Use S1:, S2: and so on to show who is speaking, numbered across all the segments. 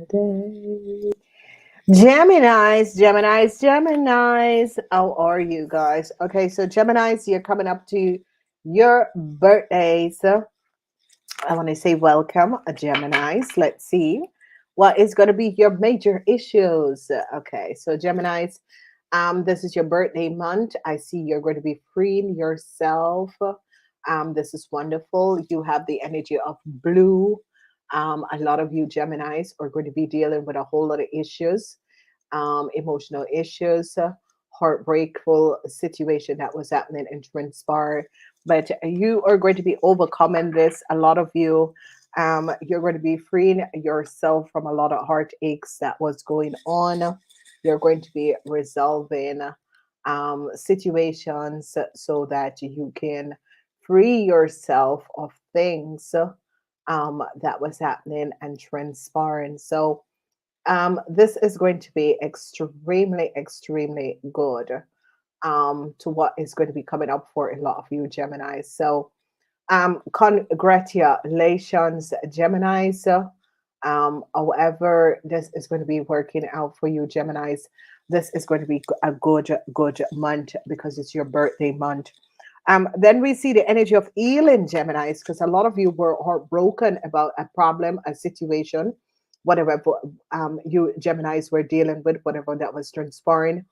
S1: day. Geminis. How are you guys? Okay, so Geminis, you're coming up to your birthdays. I want to say welcome, Geminis. Let's see what is going to be your major issues. Okay, so Geminis, this is your birthday month. I see you're going to be freeing yourself. This is wonderful. You have the energy of blue. A lot of you Geminis are going to be dealing with a whole lot of issues, emotional issues, heartbreakful situation that was happening and transpired. But you are going to be overcoming this. A lot of you, you're going to be freeing yourself from a lot of heartaches that was going on. You're going to be resolving situations so that you can free yourself of things that was happening and transpiring. So this is going to be extremely, extremely good to what is going to be coming up for a lot of you Geminis. So congratulations, Geminis. However, this is going to be working out for you, Geminis. This is going to be a good month because it's your birthday month. Then we see the energy of healing, Geminis, because a lot of you were heartbroken about a problem, a situation, whatever you Geminis were dealing with, whatever that was transpiring.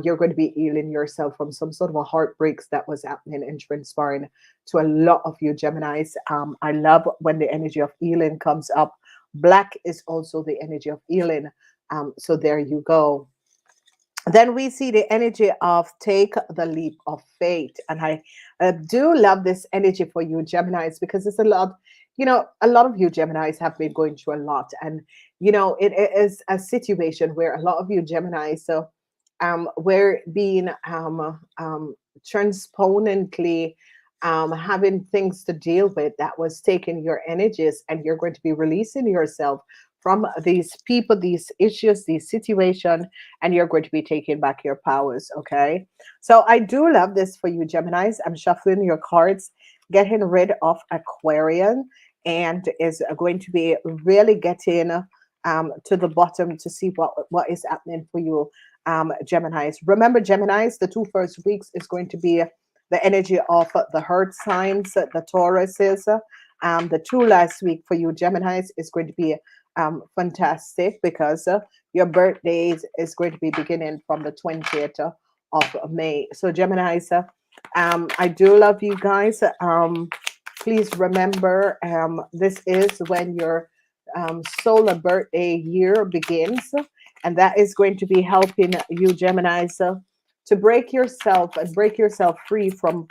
S1: You're going to be healing yourself from some sort of a heartbreaks that was happening and transpiring to a lot of you Geminis. I love when the energy of healing comes up. Black is also the energy of healing. So there you go. Then we see the energy of take the leap of faith. And I do love this energy for you, Geminis, because it's a lot, a lot of you Geminis have been going through a lot. And, it is a situation where a lot of you Geminis, so we're being transponently having things to deal with that was taking your energies, and you're going to be releasing yourself from these people, these issues, these situations, and you're going to be taking back your powers. Okay. So I do love this for you, Geminis. I'm shuffling your cards, getting rid of Aquarian, and is going to be really getting to the bottom to see what is happening for you, Geminis. Remember, Geminis, the 2 first weeks is going to be the energy of the Earth signs, the Tauruses. The 2 last week for you, Geminis, is going to be fantastic because your birthdays is going to be beginning from the 20th of May. So, Geminis, I do love you guys. Please remember, this is when your solar birthday year begins, and that is going to be helping you, Geminis, to break yourself free from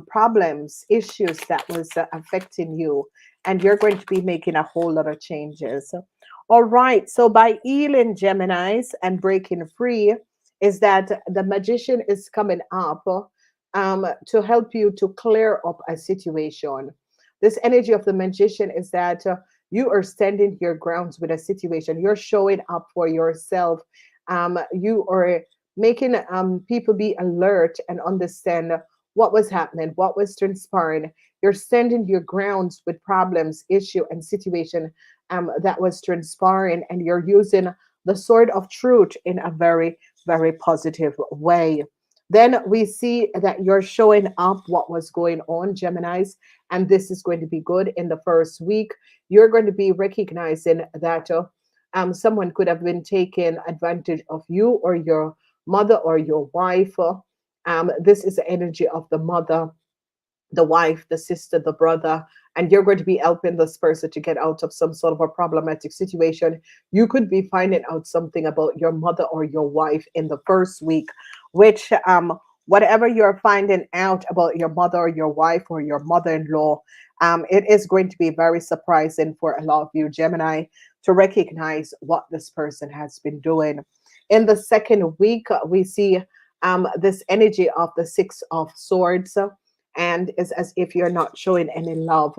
S1: problems, issues that was affecting you, and you're going to be making a whole lot of changes. All right, so by healing, Geminis, and breaking free, is that the magician is coming up to help you to clear up a situation. This energy of the magician is that you are standing your grounds with a situation. You're showing up for yourself. You are making people be alert and understand what was happening, what was transpiring. You're standing your grounds with problems, issue, and situation that was transpiring, and you're using the sword of truth in a very, very positive way. Then we see that you're showing up what was going on, Geminis, and this is going to be good in the first week. You're going to be recognizing that someone could have been taking advantage of you or your mother or your wife. This is the energy of the mother, the wife, the sister, the brother, and you're going to be helping this person to get out of some sort of a problematic situation. You could be finding out something about your mother or your wife in the first week, which whatever you're finding out about your mother or your wife or your mother-in-law, it is going to be very surprising for a lot of you Gemini to recognize what this person has been doing. In the second week, we see this energy of the Six of Swords, and it's as if you're not showing any love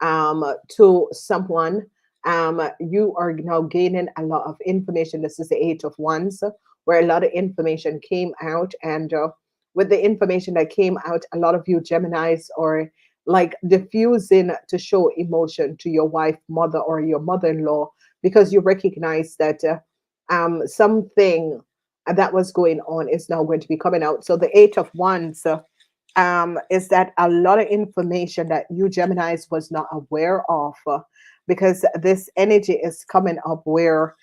S1: to someone. You are now gaining a lot of information. This is the Eight of Wands, where a lot of information came out, and with the information that came out, a lot of you Geminis are like diffusing to show emotion to your wife, mother, or your mother-in-law, because you recognize that something that was going on is now going to be coming out. So the Eight of Wands is that a lot of information that you Geminis was not aware of, because this energy is coming up where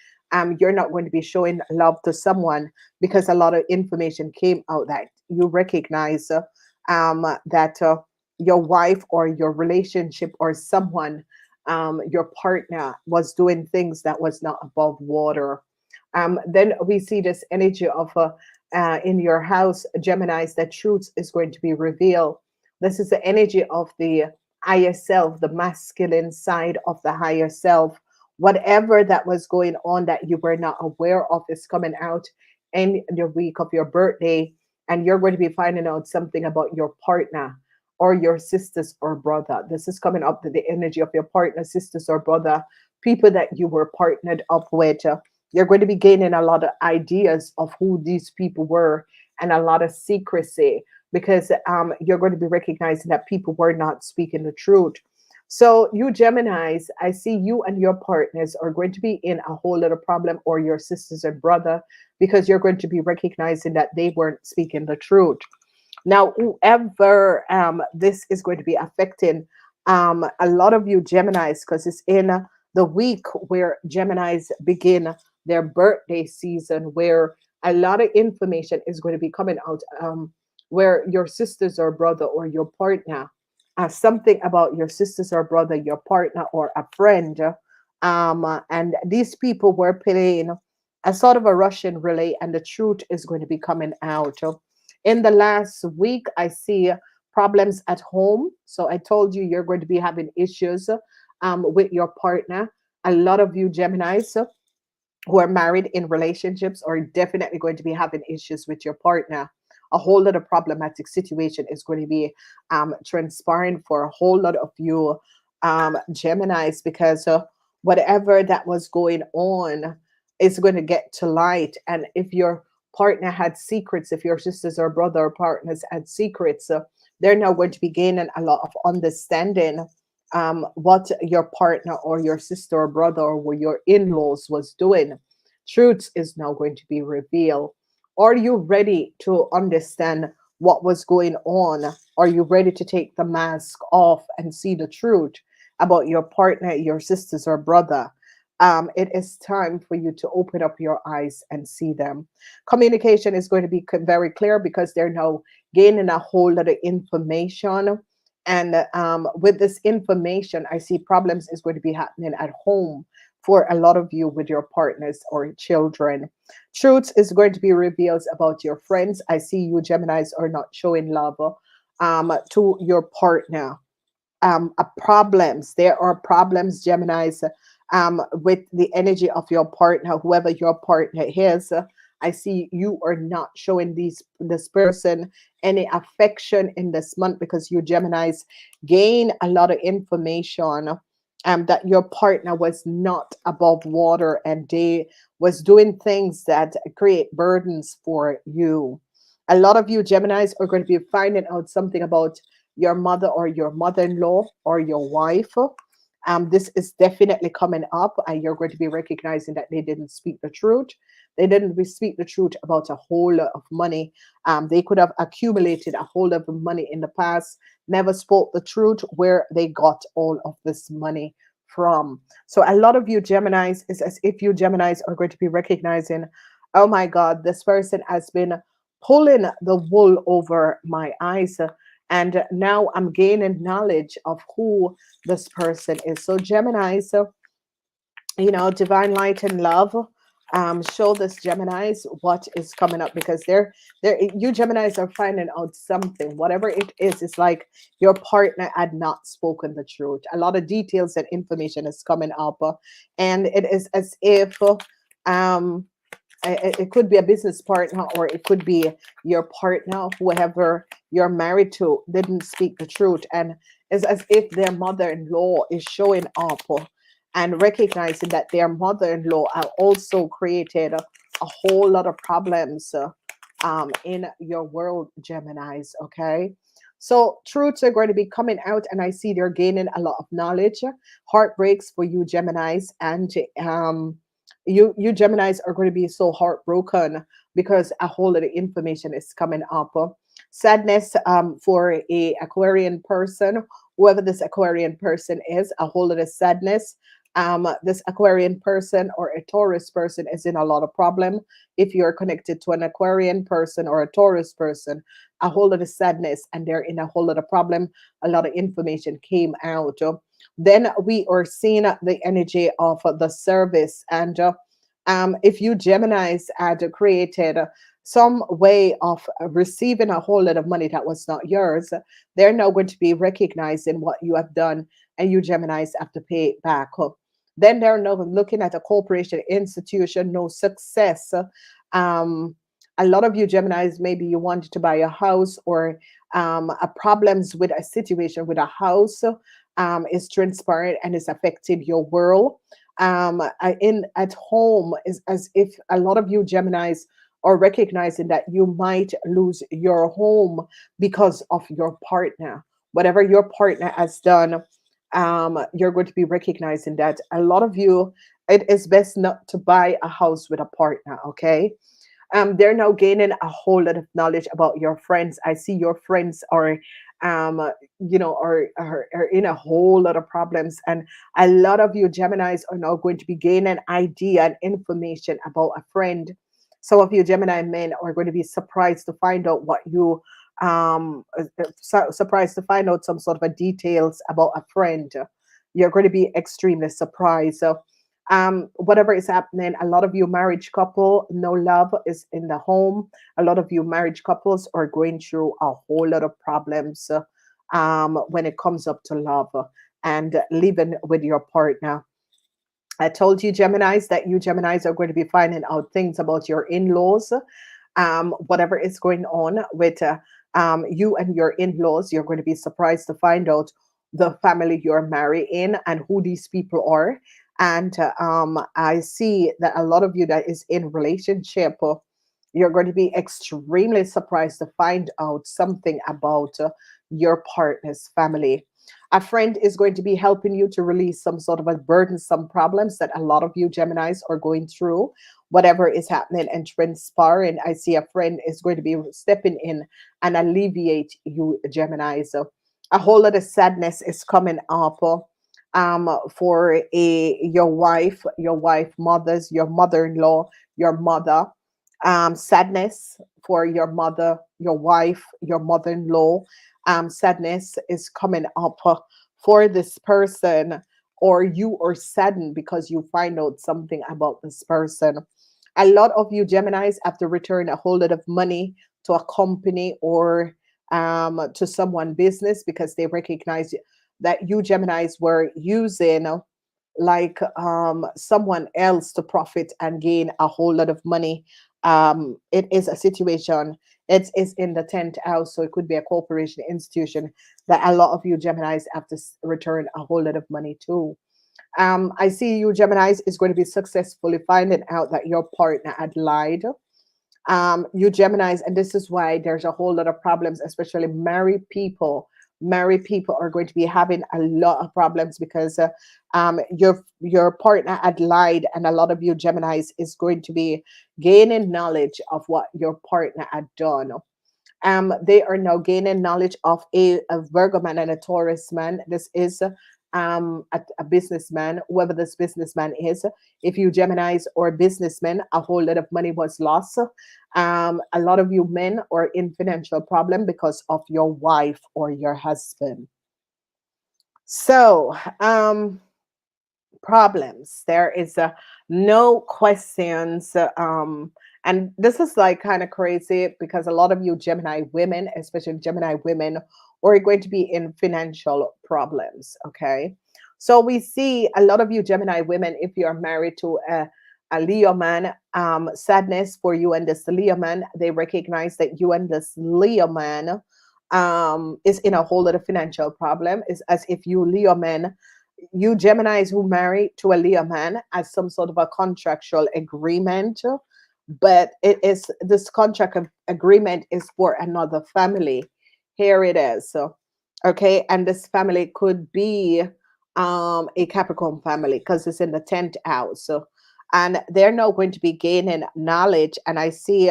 S1: you're not going to be showing love to someone because a lot of information came out that you recognize that your wife or your relationship or someone, your partner, was doing things that was not above water. Then we see this energy of in your house, Geminis, that truth is going to be revealed. This is the energy of the higher self, the masculine side of the higher self. Whatever that was going on that you were not aware of is coming out in the week of your birthday, and you're going to be finding out something about your partner or your sisters or brother. This is coming up to the energy of your partner, sisters or brother, people that you were partnered up with. You're going to be gaining a lot of ideas of who these people were and a lot of secrecy, because you're going to be recognizing that people were not speaking the truth. So, you Geminis, I see you and your partners are going to be in a whole lot of problem, or your sisters and brother, because you're going to be recognizing that they weren't speaking the truth. Now, whoever this is going to be affecting, a lot of you Geminis, because it's in the week where Geminis begin their birthday season, where a lot of information is going to be coming out, where your sisters or brother or your partner, something about your sisters or brother, your partner or a friend, and these people were playing a sort of a Russian relay, and the truth is going to be coming out. In the last week, I see problems at home. So I told you you're going to be having issues with your partner. A lot of you Geminis who are married in relationships are definitely going to be having issues with your partner. A whole lot of problematic situation is going to be transpiring for a whole lot of you Geminis, because whatever that was going on is going to get to light. And if your partner had secrets, if your sisters or brother or partners had secrets, they're now going to be gaining a lot of understanding what your partner or your sister or brother or your in-laws was doing. Truth is now going to be revealed. Are you ready to understand what was going on? Are you ready to take the mask off and see the truth about your partner, your sisters or brother? It is time for you to open up your eyes and see them. Communication is going to be very clear, because they're now gaining a whole lot of information. And with this information, I see problems is going to be happening at home for a lot of you with your partners or children. Truth is going to be revealed about your friends. I see you Geminis are not showing love to your partner. Problems. There are problems, Geminis, with the energy of your partner, whoever your partner is. I see you are not showing this person any affection in this month, because you Geminis gain a lot of information that your partner was not above water, and they was doing things that create burdens for you. A lot of you Geminis are going to be finding out something about your mother or your mother-in-law or your wife. This is definitely coming up, and you're going to be recognizing that they didn't speak the truth. They didn't speak the truth about a whole lot of money. They could have accumulated a whole lot of money in the past, never spoke the truth where they got all of this money from. So a lot of you Geminis, is as if you Geminis are going to be recognizing, oh my God, this person has been pulling the wool over my eyes. And now I'm gaining knowledge of who this person is. So Gemini, so divine light and love. Show this Geminis what is coming up, because you Geminis are finding out something, whatever it is. It's like your partner had not spoken the truth. A lot of details and information is coming up, and it is as if um it could be a business partner, or it could be your partner, whoever you're married to, didn't speak the truth, and it's as if their mother-in-law is showing up and recognizing that their mother-in-law have also created a whole lot of problems in your world, Geminis. Okay, So truths are going to be coming out, and I see they're gaining a lot of knowledge. Heartbreaks for you Geminis, and you Geminis are going to be so heartbroken because a whole lot of information is coming up. Sadness for a Aquarian person, whoever this Aquarian person is, a whole lot of sadness. This Aquarian person or a Taurus person is in a lot of problem. If you're connected to an Aquarian person or a Taurus person, a whole lot of sadness, and they're in a whole lot of problem. A lot of information came out. Then we are seeing the energy of the service, and if you Geminis had created some way of receiving a whole lot of money that was not yours, they're now going to be recognizing what you have done, and you Geminis have to pay it back. Then they're now looking at a corporation institution, no success. Um, a lot of you Geminis, maybe you wanted to buy a house, or a problems with a situation with a house is transparent and is affecting your world. In at home is as if a lot of you Geminis are recognizing that you might lose your home because of your partner. Whatever your partner has done, you're going to be recognizing that a lot of you, it is best not to buy a house with a partner, okay? They're now gaining a whole lot of knowledge about your friends. I see your friends are, are in a whole lot of problems, and a lot of you Geminis are now going to be gaining idea and information about a friend. Some of you Gemini men are going to be surprised to find out what you surprised to find out some sort of a details about a friend. You're going to be extremely surprised. So whatever is happening, a lot of you marriage couple, no love is in the home. A lot of you marriage couples are going through a whole lot of problems when it comes up to love and living with your partner. I told you Geminis that you Geminis are going to be finding out things about your in-laws. Whatever is going on with you and your in-laws, you're going to be surprised to find out the family you're married in and who these people are. And I see that a lot of you that is in relationship, you're going to be extremely surprised to find out something about your partner's family. A friend is going to be helping you to release some sort of a burdensome problems that a lot of you Geminis are going through. Whatever is happening and transpiring, I see a friend is going to be stepping in and alleviate you Geminis. So a whole lot of sadness is coming up for a your wife, mothers, your mother-in-law, your mother. Sadness for your mother, your wife, your mother-in-law. Sadness is coming up for this person, or you are saddened because you find out something about this person. A lot of you Geminis have to return a whole lot of money to a company or to someone business because they recognize that you Geminis were using like someone else to profit and gain a whole lot of money. It is a situation. It is in the 10th house, so it could be a corporation institution that a lot of you Geminis have to return a whole lot of money to. I see you Geminis is going to be successfully finding out that your partner had lied. You Geminis, and this is why there's a whole lot of problems, especially married people. Married people are going to be having a lot of problems because your partner had lied, and a lot of you Geminis is going to be gaining knowledge of what your partner had done. They are now gaining knowledge of a Virgo man and a Taurus man. This is a businessman, whoever this businessman is. If you Geminis or businessmen, a whole lot of money was lost. A lot of you men are in financial problem because of your wife or your husband. So, problems. There is no questions. And this is like kind of crazy because a lot of you Gemini women, especially Gemini women, are going to be in financial problems. Okay. So we see a lot of you Gemini women, if you are married to a Leo man, sadness for you and this Leo man, they recognize that you and this Leo man is in a whole lot of financial problem. It's as if you Leo men, you Geminis who marry to a Leo man as some sort of a contractual agreement, but it is this agreement is for another family. Here it is. So, okay, and this family could be a Capricorn family because it's in the 10th house. So, and they're now going to be gaining knowledge. And I see,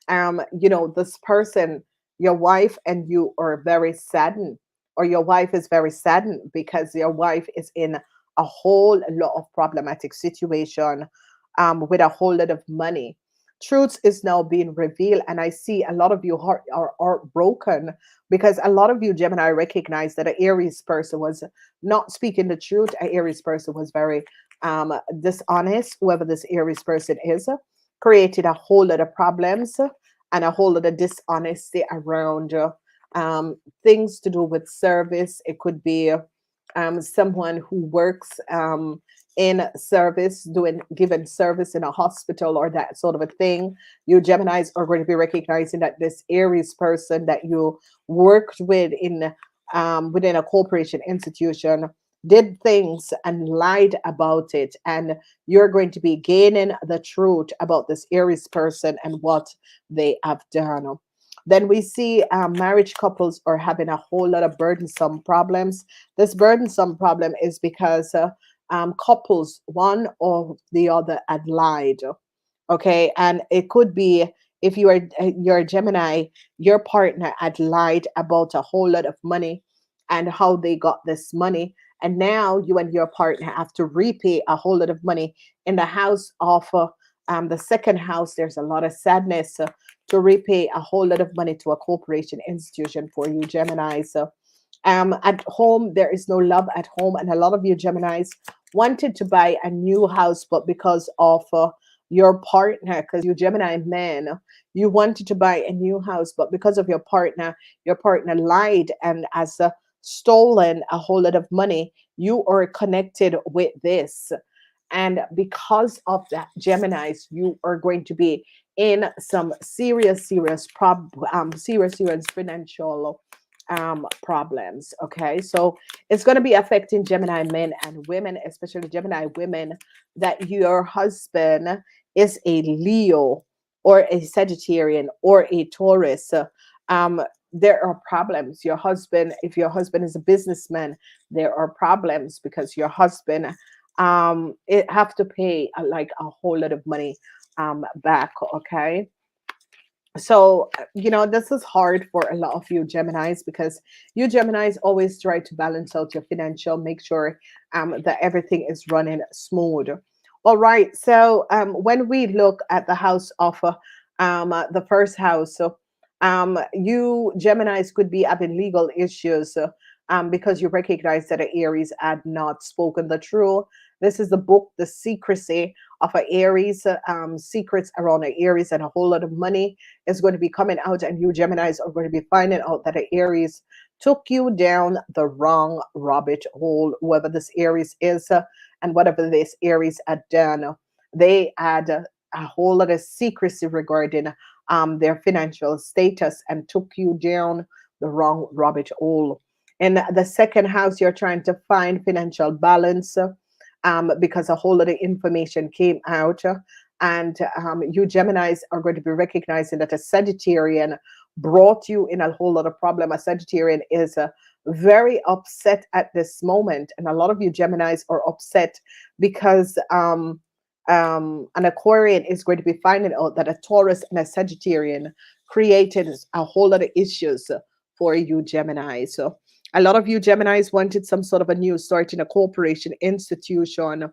S1: this person, your wife, and you are very saddened, or your wife is very saddened because your wife is in a whole lot of problematic situation, with a whole lot of money. Truth is now being revealed, and I see a lot of you are broken because a lot of you, Gemini, recognize that an Aries person was not speaking the truth. An Aries person was very dishonest. Whoever this Aries person is, created a whole lot of problems and a whole lot of dishonesty around things to do with service. It could be someone who works in service, doing giving service in a hospital or that sort of a thing. You Geminis are going to be recognizing that this Aries person that you worked with in within a corporation institution did things and lied about it, and you're going to be gaining the truth about this Aries person and what they have done. Then we see marriage couples are having a whole lot of burdensome problems. This burdensome problem is because couples, one or the other, had lied. Okay, and it could be, if you're a Gemini, your partner had lied about a whole lot of money and how they got this money, and now you and your partner have to repay a whole lot of money. In the house of the second house, there's a lot of sadness to repay a whole lot of money to a corporation institution for you Gemini. So at home, there is no love at home, and a lot of you Geminis wanted to buy a new house, but because of your partner, because you Gemini men, you wanted to buy a new house, but because of your partner lied and has stolen a whole lot of money. You are connected with this, and because of that, Geminis, you are going to be in some serious financial problems. Okay, so it's going to be affecting Gemini men and women, especially Gemini women, that your husband is a Leo or a Sagittarian or a Taurus. Um, there are problems. Your husband, if your husband is a businessman, there are problems because your husband it have to pay like a whole lot of money back. Okay, so this is hard for a lot of you Geminis because you Geminis always try to balance out your financial, make sure that everything is running smooth. All right, so when we look at the house of the first house, so you Geminis could be having legal issues because you recognize that the Aries had not spoken the truth. This is the book, The Secrecy of an Aries, secrets around an Aries, and a whole lot of money is going to be coming out, and you Geminis are going to be finding out that the Aries took you down the wrong rabbit hole. Whoever this Aries is, and whatever this Aries had done, they had a whole lot of secrecy regarding their financial status and took you down the wrong rabbit hole. In the second house, you're trying to find financial balance because a whole lot of information came out. And you Geminis are going to be recognizing that a Sagittarian brought you in a whole lot of problem. A Sagittarian is very upset at this moment, and a lot of you Geminis are upset because an Aquarian is going to be finding out that a Taurus and a Sagittarian created a whole lot of issues for you Gemini. So a lot of you Geminis wanted some sort of a new start in a corporation institution,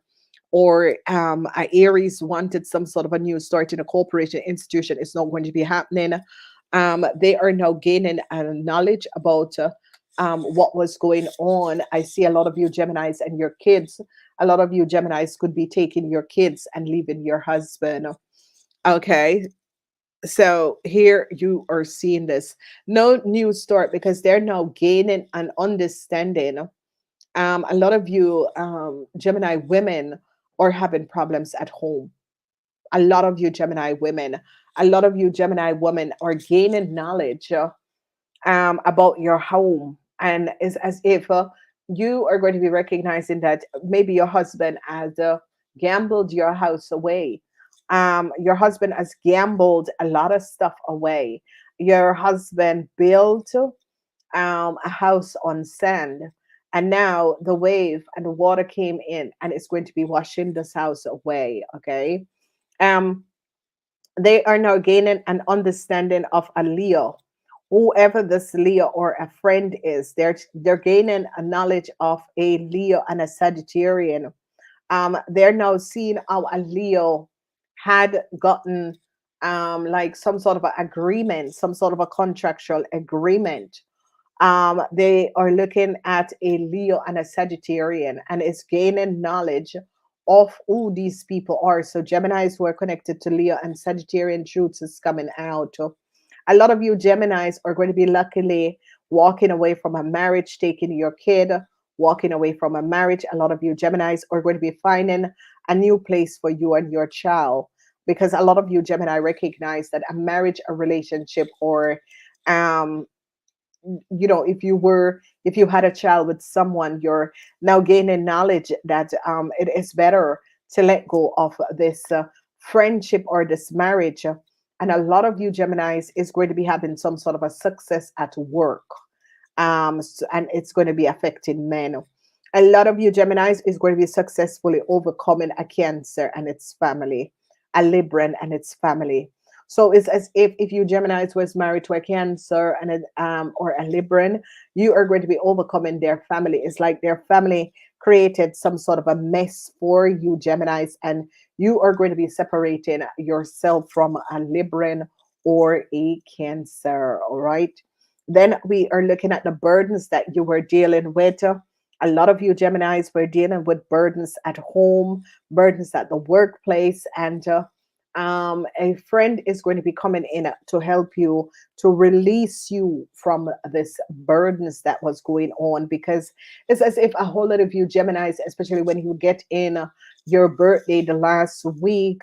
S1: or a Aries wanted some sort of a new start in a corporation institution. It's not going to be happening. They are now gaining knowledge about what was going on. I see a lot of you Geminis and your kids. A lot of you Geminis could be taking your kids and leaving your husband. Okay, so here you are seeing this. No new start because they're now gaining an understanding. A lot of you Gemini women are having problems at home. A lot of you Gemini women, a lot of you Gemini women are gaining knowledge about your home, and it's as if you are going to be recognizing that maybe your husband has gambled your house away. Your husband has gambled a lot of stuff away. Your husband built a house on sand, and now the wave and the water came in, and it's going to be washing this house away. Okay. Um, they are now gaining an understanding of a Leo. Whoever this Leo or a friend is, they're gaining a knowledge of a Leo and a Sagittarian. They're now seeing how a Leo had gotten like some sort of an agreement, some sort of a contractual agreement. They are looking at a Leo and a Sagittarian, and it's gaining knowledge of who these people are. So Geminis who are connected to Leo and Sagittarian truths is coming out. A lot of you Geminis are going to be luckily walking away from a marriage, taking your kid, walking away from a marriage. A lot of you Geminis are going to be finding a new place for you and your child, because a lot of you Gemini recognize that a marriage, a relationship, or um if you had a child with someone, you're now gaining knowledge that it is better to let go of this friendship or this marriage. And a lot of you Geminis is going to be having some sort of a success at work, and it's going to be affecting men. A lot of you Geminis is going to be successfully overcoming a Cancer and its family, a Libran and its family. So it's as if you Geminis was married to a Cancer and or a Libran, you are going to be overcoming their family. It's like their family created some sort of a mess for you Geminis, and you are going to be separating yourself from a Libran or a Cancer. All right. Then we are looking at the burdens that you were dealing with. A lot of you Geminis were dealing with burdens at home, burdens at the workplace, and a friend is going to be coming in to help you to release you from this burdens that was going on, because it's as if a whole lot of you Geminis, especially when you get in your birthday the last week,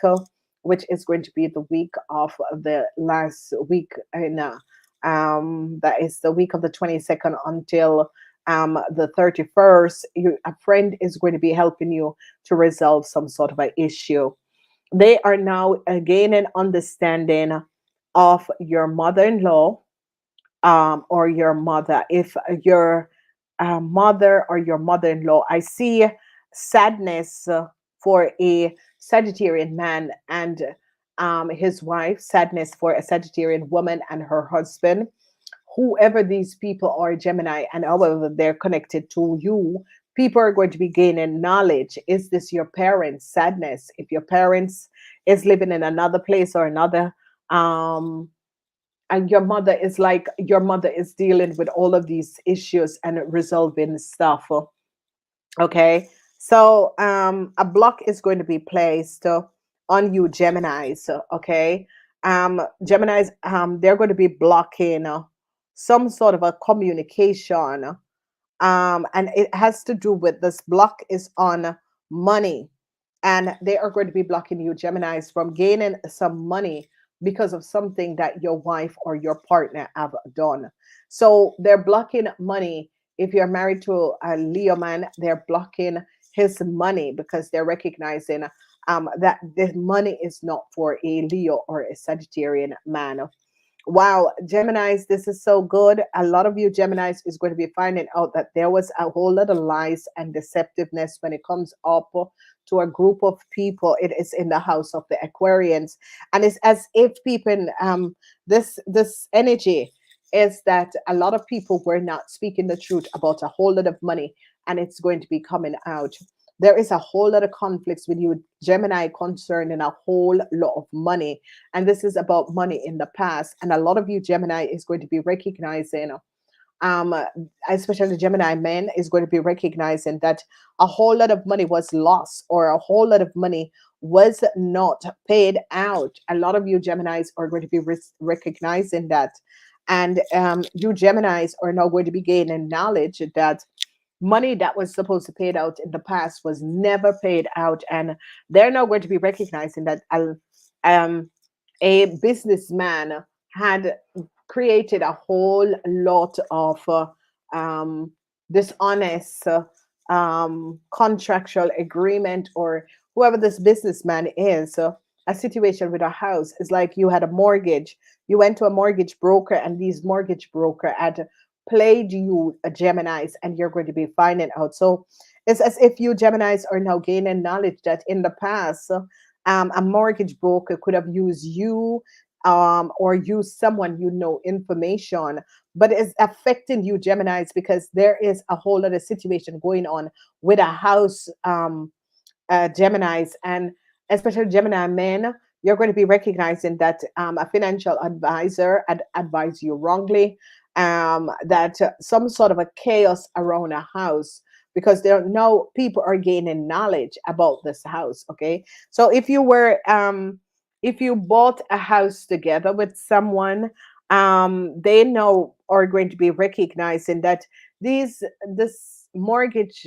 S1: which is going to be the week of the last week in that is the week of the 22nd until the 31st. A friend is going to be helping you to resolve some sort of an issue. They are now gaining understanding of your mother-in-law, or your mother. If your mother or your mother-in-law, I see sadness for a Sagittarian man and his wife, sadness for a Sagittarian woman and her husband. Whoever these people are, Gemini, and however they're connected to you, people are going to be gaining knowledge. Is this your parents' sadness? If your parents is living in another place or another, um, and your mother is dealing with all of these issues and resolving stuff. Okay. So a block is going to be placed on you, Geminis. Okay. Geminis, they're going to be blocking some sort of a communication, and it has to do with this block is on money, and they are going to be blocking you Geminis from gaining some money because of something that your wife or your partner have done. So they're blocking money. If you're married to a Leo man, they're blocking his money because they're recognizing that the money is not for a Leo or a Sagittarian man. Wow, Geminis, this is so good. A lot of you Geminis is going to be finding out that there was a whole lot of lies and deceptiveness when it comes up to a group of people. It is in the house of the Aquarians, and it's as if people, this energy is that a lot of people were not speaking the truth about a whole lot of money, and it's going to be coming out. There is a whole lot of conflicts with you Gemini concerning a whole lot of money, and this is about money in the past. And a lot of you Gemini is going to be recognizing, um especially Gemini men is going to be recognizing that a whole lot of money was lost, or a whole lot of money was not paid out. A lot of you Geminis are going to be recognizing that, and you Geminis are now going to be gaining knowledge that money that was supposed to paid out in the past was never paid out, and they're now going to be recognizing that um, a businessman had created a whole lot of um, dishonest contractual agreement, or whoever this businessman is. A situation with a house is like you had a mortgage. You went to a mortgage broker, and these mortgage broker had played you, Geminis, and you're going to be finding out. So it's as if you Geminis are now gaining knowledge that in the past, a mortgage broker could have used you, or used someone you know information, but it's affecting you, Geminis, because there is a whole other situation going on with a house, Geminis, and especially Gemini men, you're going to be recognizing that a financial advisor advised you wrongly, that some sort of a chaos around a house because there now people are gaining knowledge about this house. Okay, so if you bought a house together with someone, they now are going to be recognizing that this mortgage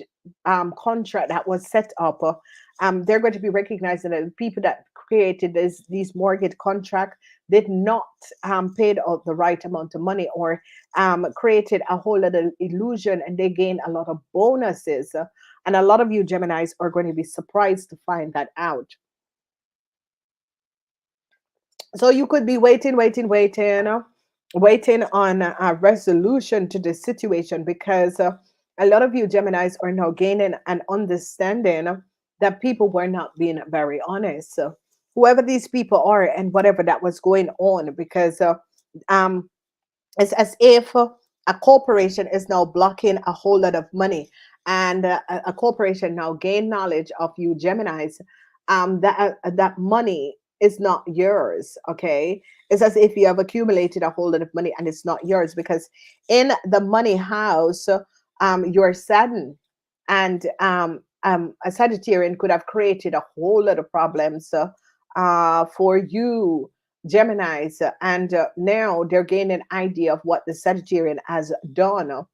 S1: contract that was set up, they're going to be recognizing that the people that created these mortgage contract did not paid out the right amount of money, or created a whole lot of illusion, and they gain a lot of bonuses. And a lot of you Geminis are going to be surprised to find that out. So you could be waiting on a resolution to the situation, because a lot of you Geminis are now gaining an understanding that people were not being very honest. So whoever these people are and whatever that was going on, because um, it's as if a corporation is now blocking a whole lot of money, and a corporation now gain knowledge of you Geminis, that money is not yours. Okay, it's as if you have accumulated a whole lot of money and it's not yours, because in the money house, you're saddened, and a Sagittarian could have created a whole lot of problems for you Geminis, and now they're gaining an idea of what the Sagittarian has done.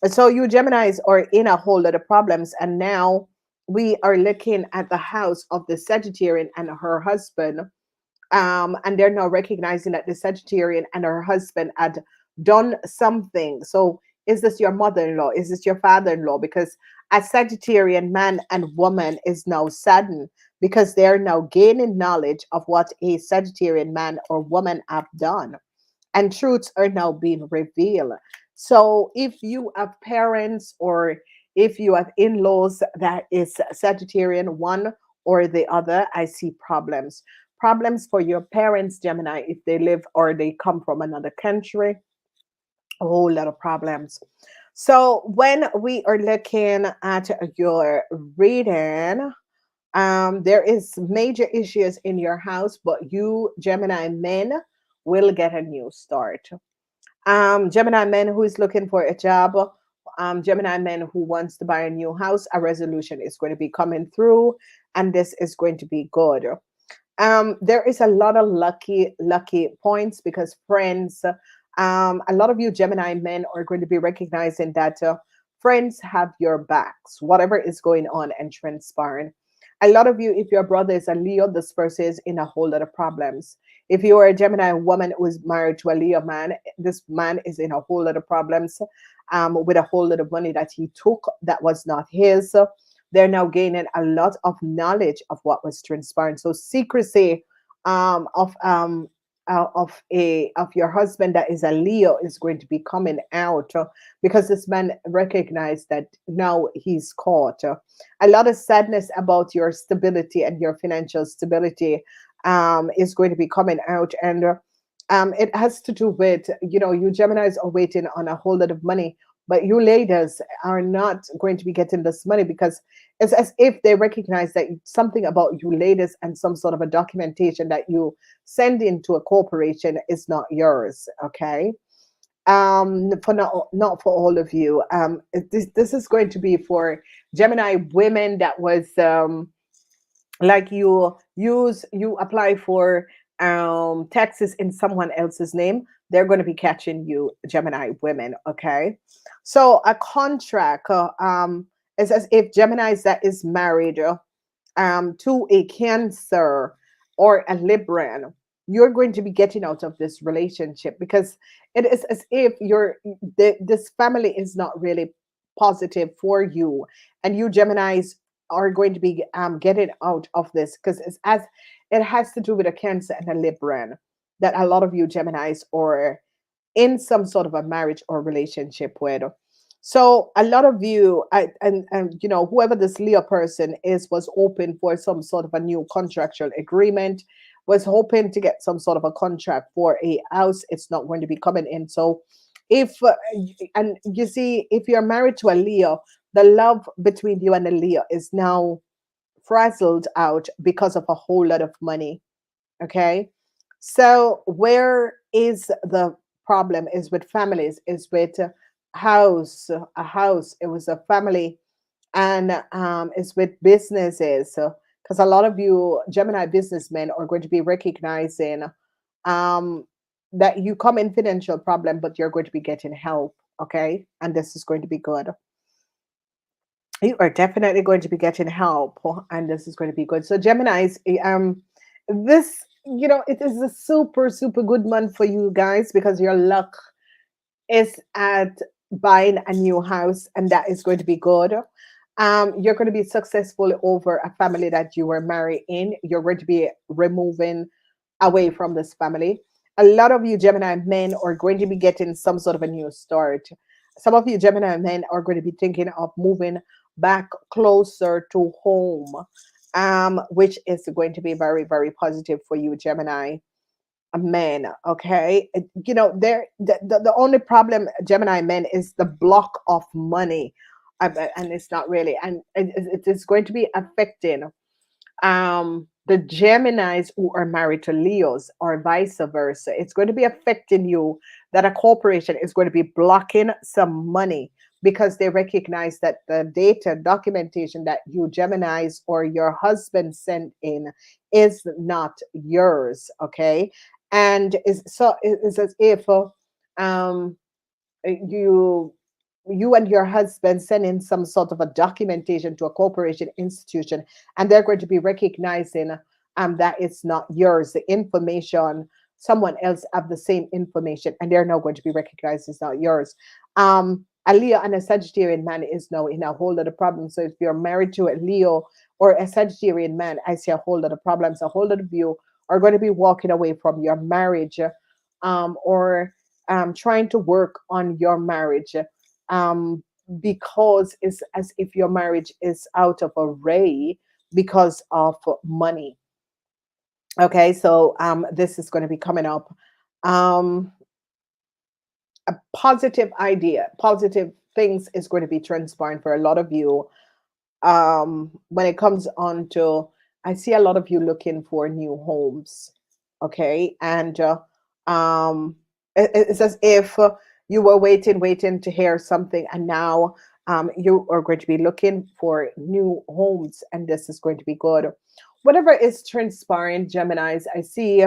S1: So you Geminis are in a whole lot of problems, and now we are looking at the house of the Sagittarian and her husband, and they're now recognizing that the Sagittarian and her husband had done something. So, is this your mother-in-law? Is this your father-in-law? Because a Sagittarian man and woman is now saddened because they're now gaining knowledge of what a Sagittarian man or woman have done, and truths are now being revealed. So, if you have parents, or if you have in-laws that is Sagittarian, one or the other, I see problems. Problems for your parents, Gemini, if they live or they come from another country, a whole lot of problems. So when we are looking at your reading, there is major issues in your house, but you Gemini men will get a new start. Gemini men who is looking for a job, Gemini men who wants to buy a new house, a resolution is going to be coming through, and this is going to be good. There is a lot of lucky points, because friends, a lot of you Gemini men are going to be recognizing that friends have your backs, whatever is going on and transpiring. A lot of you, if your brother is a Leo, this person is in a whole lot of problems. If you are a Gemini woman who is married to a Leo man, this man is in a whole lot of problems, with a whole lot of money that he took that was not his. They're now gaining a lot of knowledge of what was transpiring. So secrecy of your husband that is a Leo is going to be coming out, because this man recognized that now he's caught. A lot of sadness about your stability and your financial stability is going to be coming out, and it has to do with, you Geminis are waiting on a whole lot of money, but you ladies are not going to be getting this money, because it's as if they recognize that something about you ladies and some sort of a documentation that you send into a corporation is not yours. Okay, for not for all of you. This is going to be for Gemini women that was like you apply for taxes in someone else's name. They're going to be catching you Gemini women. Okay, so a contract is as if Geminis that is married to a Cancer or a Libran, you're going to be getting out of this relationship, because it is as if this family is not really positive for you, and you Geminis are going to be getting out of this, because it has to do with a Cancer and a Libran, that a lot of you Geminis are in some sort of a marriage or relationship with. So a lot of you, and you know, whoever this Leo person is, was open for some sort of a new contractual agreement, was hoping to get some sort of a contract for a house. It's not going to be coming in. So if and you see, if you're married to a Leo, the love between you and a Leo is now frazzled out because of a whole lot of money. Okay. So where is the problem? Is with families, is with house, a house. It was a family, and it's with businesses. Because a lot of you Gemini businessmen are going to be recognizing um, that you come in financial problem, but you're going to be getting help. Okay, and this is going to be good. You are definitely going to be getting help, and this is going to be good. So Gemini's, this, you know, it is a super super good month for you guys because your luck is at buying a new house, and that is going to be good. You're going to be successful over a family that you were married in. You're going to be removing away from this family. A lot of you Gemini men are going to be getting some sort of a new start. Some of you Gemini men are going to be thinking of moving back closer to home, which is going to be very, very positive for you, Gemini men. Okay. You know, the only problem, Gemini men, is the block of money. And it's not really, and it is going to be affecting the Geminis who are married to Leos or vice versa. It's going to be affecting you that a corporation is going to be blocking some money because they recognize that the data documentation that you Geminis or your husband sent in is not yours. Okay. And it's as if um you you and your husband send in some sort of a documentation to a corporation institution, and they're going to be recognizing that it's not yours, the information, someone else have the same information, and they're now going to be recognized as not yours. A Leo and a Sagittarian man is now in a whole lot of problems. So if you're married to a Leo or a Sagittarian man, I see a whole lot of problems. A whole lot of you are going to be walking away from your marriage, or trying to work on your marriage, um, because it's as if your marriage is out of array because of money. Okay, so this is going to be coming up. Um, a positive idea, positive things is going to be transpiring for a lot of you. When it comes on to, I see a lot of you looking for new homes. Okay, and it's as if you were waiting to hear something, and now you are going to be looking for new homes, and this is going to be good. Whatever is transpiring, Geminis, I see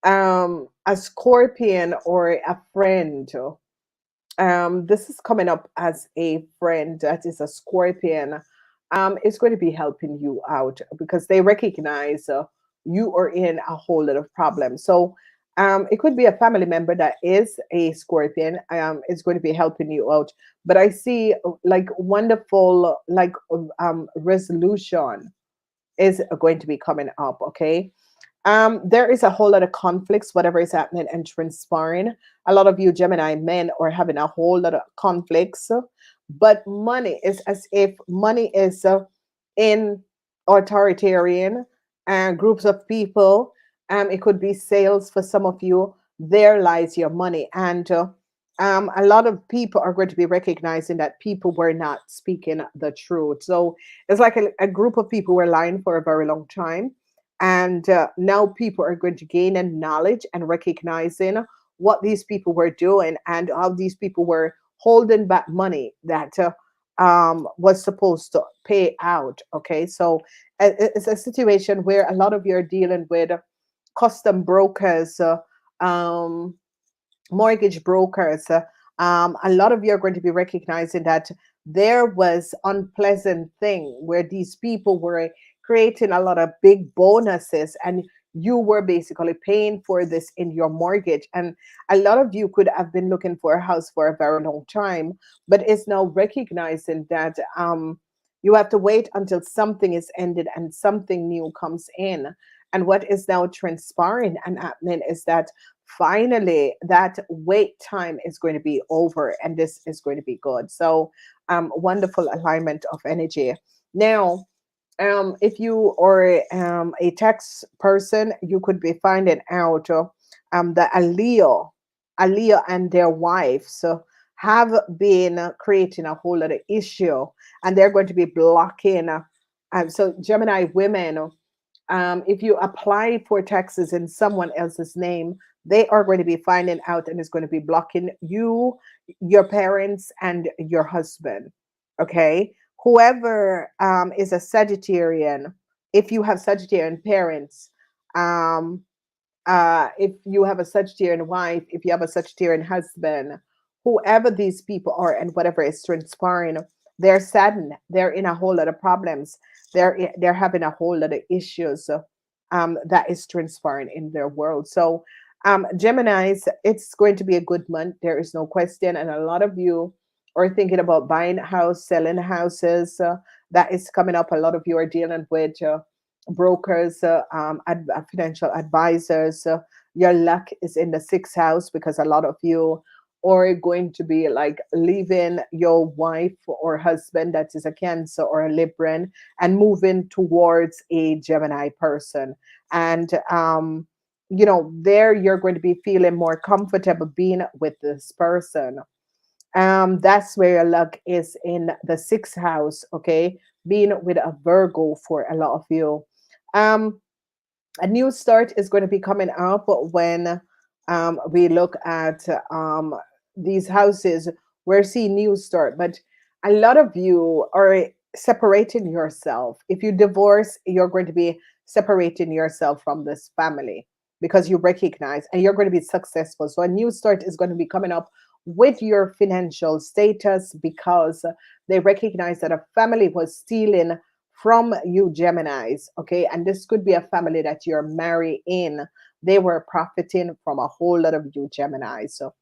S1: a scorpion or a friend. This is coming up as a friend that is a scorpion. Is going to be helping you out because they recognize you are in a whole lot of problems. So it could be a family member that is a scorpion. Is going to be helping you out. But I see like wonderful like resolution is going to be coming up. Okay, there is a whole lot of conflicts, whatever is happening and transpiring. A lot of you Gemini men are having a whole lot of conflicts, but money is as if money is in authoritarian groups of people. It could be sales for some of you. There lies your money, and a lot of people are going to be recognizing that people were not speaking the truth. So it's like a group of people were lying for a very long time, and now people are going to gain a knowledge and recognizing what these people were doing and how these people were holding back money that was supposed to pay out. Okay, so it's a situation where a lot of you are dealing with custom brokers, um, mortgage brokers. A lot of you are going to be recognizing that there was unpleasant thing where these people were creating a lot of big bonuses, and you were basically paying for this in your mortgage. And a lot of you could have been looking for a house for a very long time, but is now recognizing that you have to wait until something is ended and something new comes in. And what is now transpiring and happening is that finally that wait time is going to be over and this is going to be good. So wonderful alignment of energy. Now if you are a tax person, you could be finding out the Aliyah and their wives have been creating a whole lot of issue, and they're going to be blocking. So Gemini women, if you apply for taxes in someone else's name, they are going to be finding out and is going to be blocking you, your parents, and your husband. Okay. Whoever is a Sagittarian, if you have Sagittarian parents, um, if you have a Sagittarian wife, if you have a Sagittarian husband, whoever these people are and whatever is transpiring, they're saddened. They're in a whole lot of problems. They're having a whole lot of issues that is transpiring in their world. So, Gemini's, it's going to be a good month. There is no question, and a lot of you are thinking about buying a house, selling houses. That is coming up. A lot of you are dealing with. Brokers, financial advisors. Your luck is in the sixth house because a lot of you are going to be like leaving your wife or husband that is a Cancer or a Libran and moving towards a Gemini person. And, there you're going to be feeling more comfortable being with this person. That's where your luck is in the sixth house, okay? Being with a Virgo for a lot of you. Um, a new start is going to be coming up when we look at these houses. We're seeing new start, but a lot of you are separating yourself. If you divorce, you're going to be separating yourself from this family because you recognize and you're going to be successful. So a new start is going to be coming up with your financial status because they recognize that a family was stealing from you Geminis, okay? And this could be a family that you're married in. They were profiting from a whole lot of you Geminis. So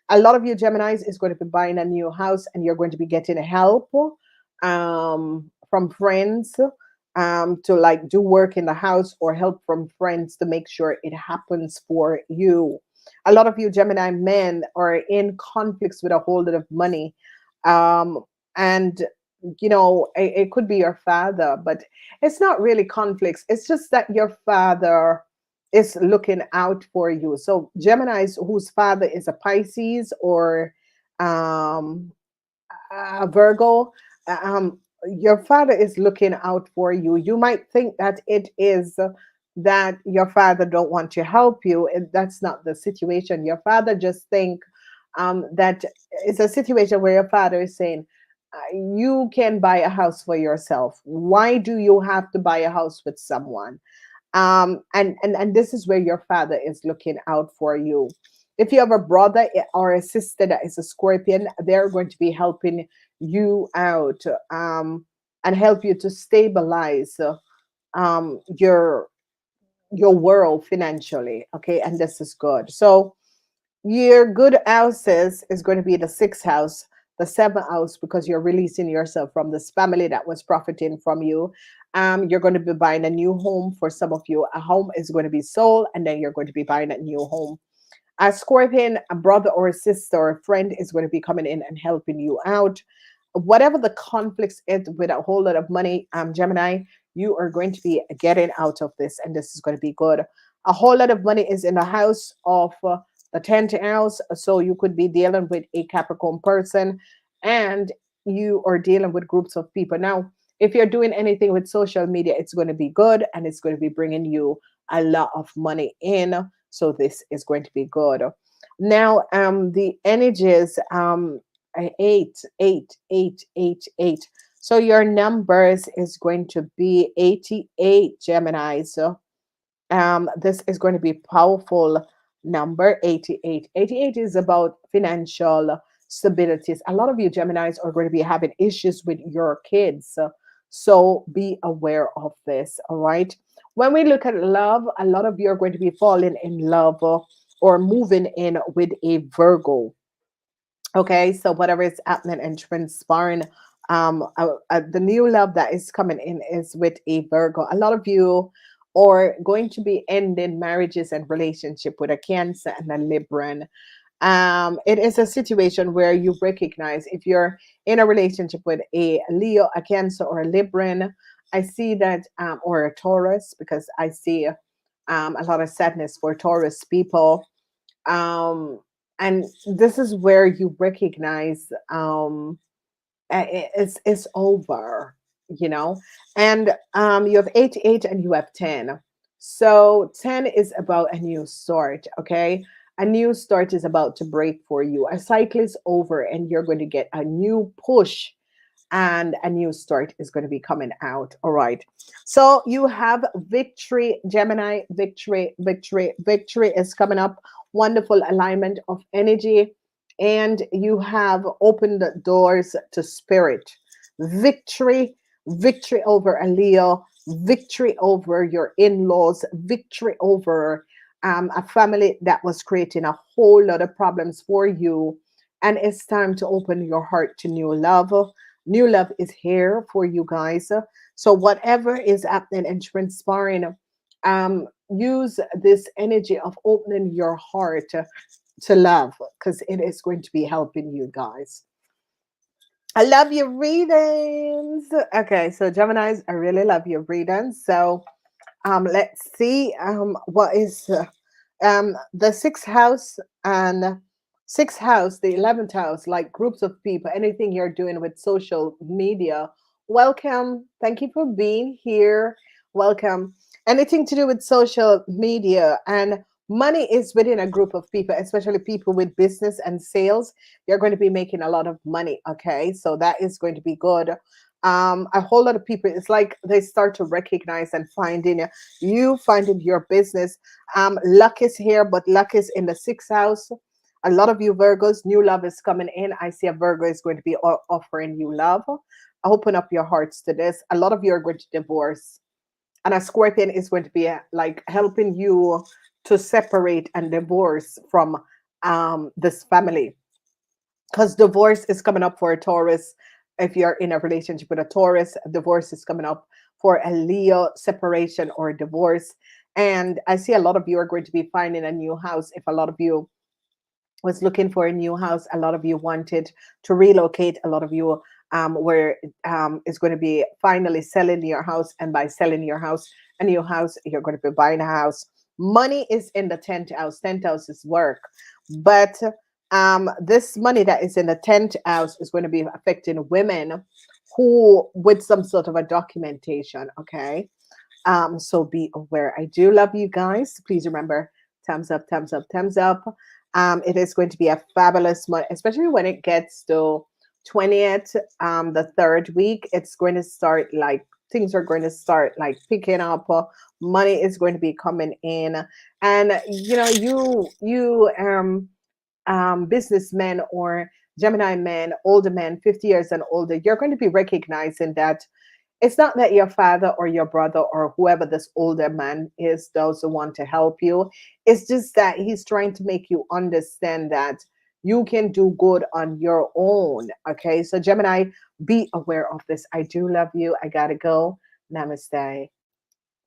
S1: a lot of you Geminis is going to be buying a new house and you're going to be getting help from friends to like do work in the house or help from friends to make sure it happens for you. A lot of you Gemini men are in conflicts with a whole lot of money. And it could be your father, but it's not really conflicts. It's just that your father is looking out for you. So Geminis whose father is a Pisces or um, Virgo, your father is looking out for you. You might think that it is that your father don't want to help you. That's not the situation. Your father just think that it's a situation where your father is saying, you can buy a house for yourself. Why do you have to buy a house with someone? And this is where your father is looking out for you. If you have a brother or a sister that is a Scorpion, they're going to be helping you out and help you to stabilize your world financially. Okay, and this is good. So your good houses is going to be the sixth house, the seventh house, because you're releasing yourself from this family that was profiting from you. You're going to be buying a new home for some of you. A home is going to be sold, and then you're going to be buying a new home. A Scorpion, a brother or a sister or a friend is going to be coming in and helping you out. Whatever the conflicts is with a whole lot of money, Gemini, you are going to be getting out of this, and this is going to be good. A whole lot of money is in the house of the 10th house, so you could be dealing with a Capricorn person, and you are dealing with groups of people. Now, if you're doing anything with social media, it's going to be good, and it's going to be bringing you a lot of money in. So this is going to be good. Now, the energies, eight, eight, eight, eight, eight. So your numbers is going to be 88, Gemini. So this is going to be powerful number 88. 88 is about financial stabilities. A lot of you Geminis are going to be having issues with your kids. So be aware of this. All right. When we look at love, a lot of you are going to be falling in love or moving in with a Virgo. Okay, so whatever is happening and transpiring, the new love that is coming in is with a Virgo. A lot of you or going to be ending marriages and relationship with a Cancer and a Libran. It is a situation where you recognize if you're in a relationship with a Leo, a Cancer, or a Libran. I see that, or a Taurus, because I see a lot of sadness for Taurus people. Um, and this is where you recognize it's over, you know. And you have 88 and you have 10. So 10 is about a new start, okay? A new start is about to break for you. A cycle is over and you're going to get a new push, and a new start is going to be coming out. All right. So you have victory, Gemini, victory, victory, victory is coming up. Wonderful alignment of energy. And you have opened the doors to spirit. Victory, victory over a Leo, victory over your in laws, victory over a family that was creating a whole lot of problems for you. And it's time to open your heart to new love. New love is here for you guys. So whatever is happening and transpiring, use this energy of opening your heart to love, because it is going to be helping you guys. I love your readings. Okay, so Geminis, I really love your readings. So let's see what is the sixth house and sixth house, the 11th house, like groups of people, anything you're doing with social media. Welcome. Thank you for being here. Welcome. Anything to do with social media and money is within a group of people, especially people with business and sales. You're going to be making a lot of money. Okay. So that is going to be good. A whole lot of people, it's like they start to recognize and finding you, finding your business. Luck is here, but luck is in the sixth house. A lot of you Virgos, new love is coming in. I see a Virgo is going to be offering you love. Open up your hearts to this. A lot of you are going to divorce, and a Scorpion is going to be like helping you to separate and divorce from this family, because divorce is coming up for a Taurus. If you're in a relationship with a Taurus, divorce is coming up for a Leo, separation or divorce. And I see a lot of you are going to be finding a new house. If a lot of you was looking for a new house, a lot of you wanted to relocate, a lot of you where is going to be finally selling your house, and by selling your house, a new house, you're going to be buying a house. Money is in the 10th house. 10th house is work, but this money that is in the 10th house is going to be affecting women who with some sort of a documentation. Okay, so be aware. I do love you guys. Please remember, thumbs up, thumbs up, thumbs up. It is going to be a fabulous month, especially when it gets to 20th, the third week. It's going to start like things are going to start like picking up. Money is going to be coming in, and you know, businessmen or Gemini men, older men, 50 years and older, you're going to be recognizing that it's not that your father or your brother or whoever this older man is doesn't want to help you. It's just that he's trying to make you understand that you can do good on your own. Okay. So, Gemini, be aware of this. I do love you. I got to go. Namaste.